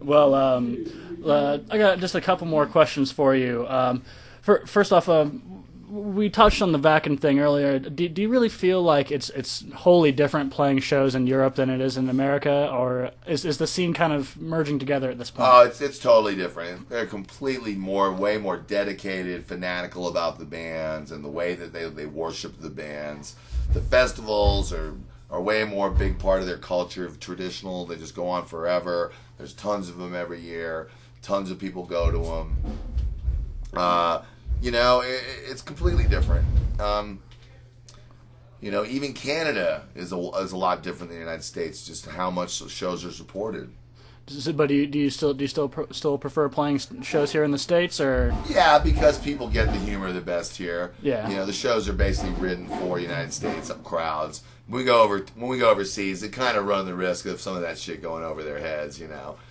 Well, I got just a couple more questions for you. First off, we touched on the Vakken thing earlier. Do you really feel like it's wholly different playing shows in Europe than it is in America, or is the scene kind of merging together at this point? Oh, it's totally different. They're completely way more dedicated, fanatical about the bands and the way that they worship the bands. The festivals are way more a big part of their culture, traditional. They just go on forever. There's tons of them every year. Tons of people go to them. It's completely different. Even Canada is a lot different than the United States. Just how much shows are supported. But do you still prefer playing shows here in the States, or? Yeah, because people get the humor the best here. Yeah. The shows are basically written for United States crowds. When we go overseas, they kind of run the risk of some of that shit going over their heads,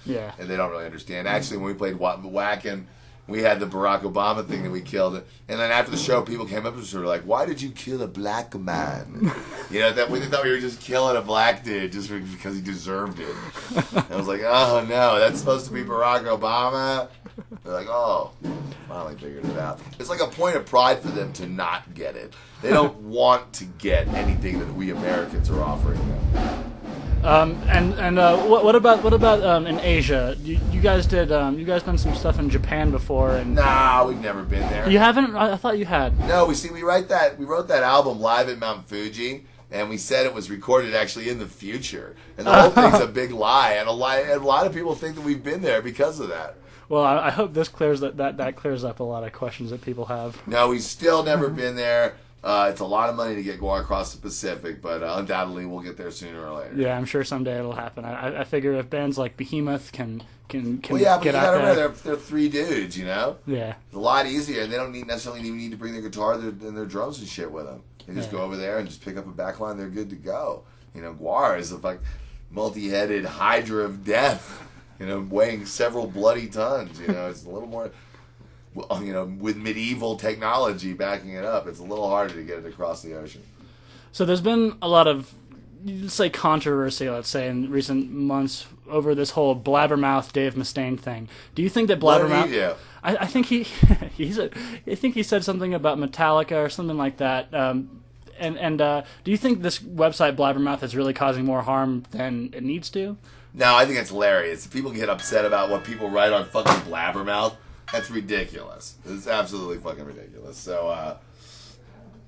Yeah. And they don't really understand. Actually, when we played Wacken, we had the Barack Obama thing that we killed. And then after the show, people came up to us and were like, "Why did you kill a black man?" That we thought we were just killing a black dude just because he deserved it. And I was like, "Oh no, that's supposed to be Barack Obama." They're like, "Oh, finally figured it out." It's like a point of pride for them to not get it. They don't want to get anything that we Americans are offering them. What about in Asia? You guys done some stuff in Japan before? And Nah, we've never been there. You haven't? I thought you had. No, we wrote that album live at Mount Fuji, and we said it was recorded actually in the future, and the whole thing's a big lie, and a lot of people think that we've been there because of that. Well, I hope this clears that clears up a lot of questions that people have. No, we've still never been there. It's a lot of money to get Gwar across the Pacific, but undoubtedly we'll get there sooner or later. Yeah, I'm sure someday it'll happen. I figure if bands like Behemoth can well, yeah, but get you out gotta there. remember they're three dudes, Yeah, it's a lot easier, and they don't necessarily even need to bring their guitar and their drums and shit with them. They just go over there and just pick up a backline. They're good to go. Gwar is like multi-headed hydra of death. Weighing several bloody tons. It's a little more. With medieval technology backing it up, it's a little harder to get it across the ocean. So there's been a lot of, controversy, let's say, in recent months over this whole Blabbermouth Dave Mustaine thing. Do you think that Blabbermouth? What did he do? I think I think he said something about Metallica or something like that. Do you think this website Blabbermouth is really causing more harm than it needs to? No, I think it's hilarious. If people get upset about what people write on fucking Blabbermouth, that's ridiculous. It's absolutely fucking ridiculous. So,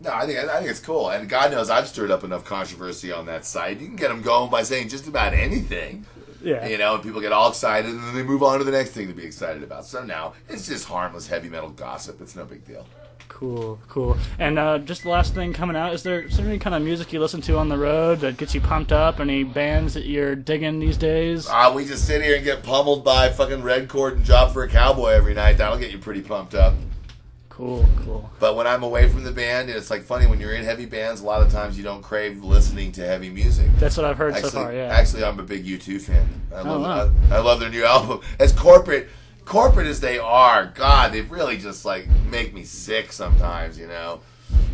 no, I think it's cool. And God knows I've stirred up enough controversy on that site. You can get them going by saying just about anything. Yeah. And people get all excited, and then they move on to the next thing to be excited about. So now, it's just harmless heavy metal gossip. It's no big deal. Cool. And just the last thing coming out, is there any kind of music you listen to on the road that gets you pumped up? Any bands that you're digging these days? We just sit here and get pummeled by fucking Red Chord and Job for a Cowboy every night. That'll get you pretty pumped up. Cool. But when I'm away from the band, it's like funny, when you're in heavy bands, a lot of times you don't crave listening to heavy music. That's what I've heard so far, yeah. Actually, I'm a big U2 fan. I love their new album. As corporate as they are, God, they really just make me sick sometimes,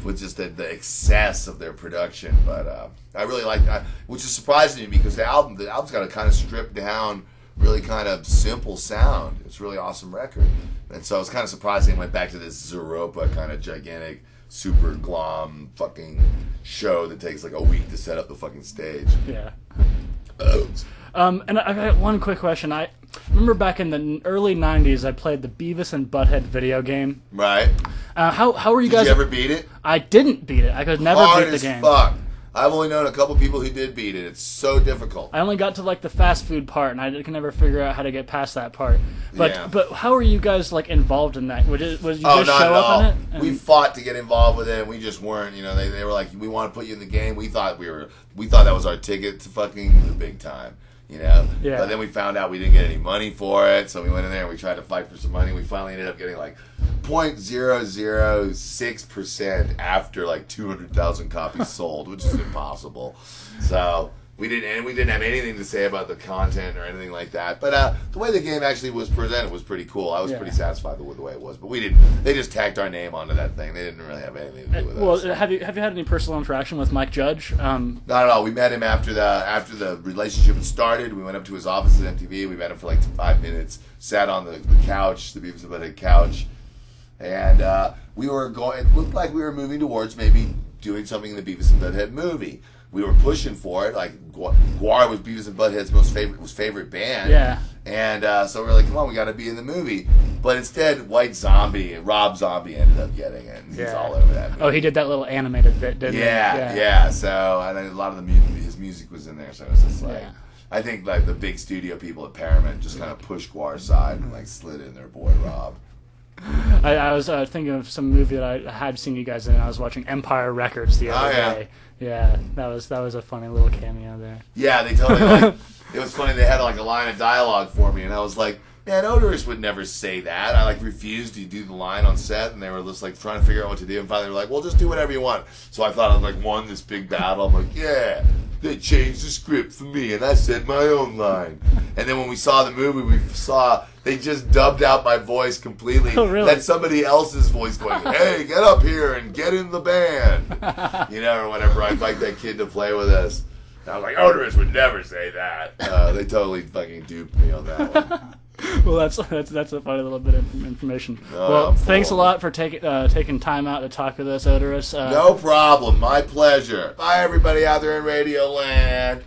with just the excess of their production. But I really like that, which is surprising to me because the album's got a kind of stripped down, really kind of simple sound. It's a really awesome record. And so I was kind of surprised they went back to this Zeropa kind of gigantic, super glom fucking show that takes like a week to set up the fucking stage. Yeah. And I got one quick question. I remember back in the early 90s, I played the Beavis and Butthead video game. Right. How were you guys? Did you ever beat it? I didn't beat it. I could never beat the game. Hard as fuck. I've only known a couple people who did beat it. It's so difficult. I only got to the fast food part, and I can never figure out how to get past that part. But how are you guys involved in that? Was you just show up in it? And we fought to get involved with it, and we just weren't. They were like, "We want to put you in the game." We thought that was our ticket to fucking the big time. Yeah. But then we found out we didn't get any money for it, so we went in there and we tried to fight for some money. We finally ended up getting 0.006% after 200,000 copies sold, which is impossible. So We didn't have anything to say about the content or anything like that. But the way the game actually was presented was pretty cool. I was pretty satisfied with the way it was. But they just tacked our name onto that thing. They didn't really have anything to do with us. Well, have you had any personal interaction with Mike Judge? Not at all. We met him after the relationship had started. We went up to his office at MTV. We met him for like 5 minutes. Sat on the couch, the Beavis and Butthead couch, and we were going. It looked like we were moving towards maybe doing something in the Beavis and Butthead movie. We were pushing for it. Like Gwar was Beavis and Butthead's favorite band. Yeah. And so we were like, come on, we got to be in the movie. But instead, Rob Zombie ended up getting it. And he's all over that movie. Oh, he did that little animated bit, didn't he? Yeah. So and a lot of his music was in there. So it was just like, I think like the big studio people at Paramount just kind of pushed Gwar aside and like slid in their boy Rob. I was thinking of some movie that I had seen you guys in. I was watching Empire Records the other day. Yeah, that was a funny little cameo there. Yeah, they totally it was funny. They had like a line of dialogue for me, and I was like, man, Odorous would never say that. I like refused to do the line on set, and they were just like trying to figure out what to do. And finally, they were like, well, just do whatever you want. So I thought I like won this big battle. I'm like, yeah. They changed the script for me, and I said my own line. And then when we saw the movie, they just dubbed out my voice completely. Oh, really? That's somebody else's voice going, hey, get up here and get in the band. Or whatever. I'd like that kid to play with us. And I was like, Odorous would never say that. They totally fucking duped me on that one. Well, that's a funny little bit of information. Well, thanks a lot for taking time out to talk with us, Odorous. No problem. My pleasure. Bye, everybody out there in Radio Land.